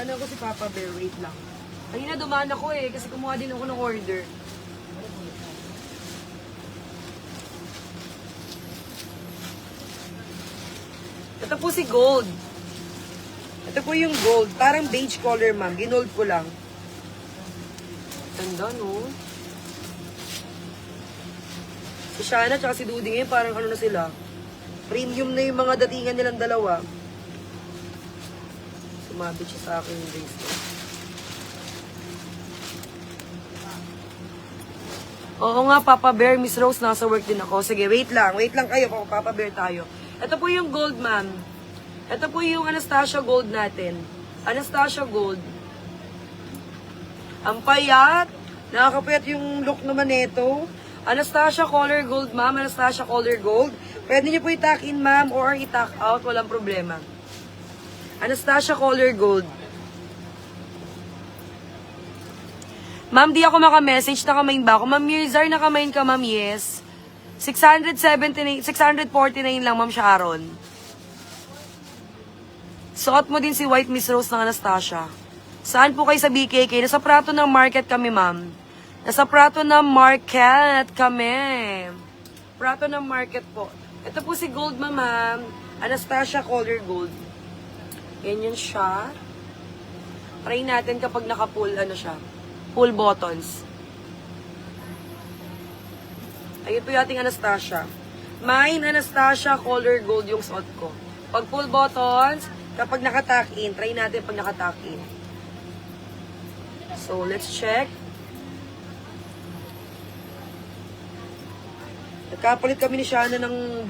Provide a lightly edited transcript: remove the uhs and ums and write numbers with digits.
Daanan ko si Papa Bear, wait lang. Kanina dumaan ako eh, kasi kumuha din ako ng order. Ito po si Gold. Ito po yung gold. Parang beige color, ma'am. Ginold ko lang. Ganda, no? Si Shana tsaka si Dudy ngayon, parang ano na sila. Premium na yung mga datingan nilang dalawa. Sumabit siya sa akin yung bracelet. Oo nga, Papa Bear, Miss Rose, nasa work din ako. Sige, wait lang kayo, Papa Bear tayo. Ito po yung gold, ma'am. Ito po yung Anastasia Gold natin. Anastasia Gold. Ang payat. Nakakapayat yung look naman nito. Anastasia Color Gold, ma'am. Anastasia Color Gold. Pwede niyo po i-tack in, ma'am, or i-tack out. Walang problema. Anastasia Color Gold. Ma'am, di ako maka-message. Nakamain ba ako? Ma'am Mirzar, nakamain ka, ma'am? Yes. 649 lang, ma'am Sharon. Suot mo din si White Miss Rose ng Anastasia. Saan po kayo sa BKK? Nasa Prato ng Market kami, ma'am. Nasa Prato ng Market kami. Prato ng Market po. Ito po si Gold, ma'am. Anastasia Color Gold. Ganyan siya. Try natin kapag naka-pull, ano siya. Pull buttons. Ayun po yung ating Anastasia. Mine, Anastasia Color Gold yung suot ko. Pag pull buttons, kapag naka-tack in, try natin pag naka-tack in. So, let's check. Nagkapalit kami ni Shana ng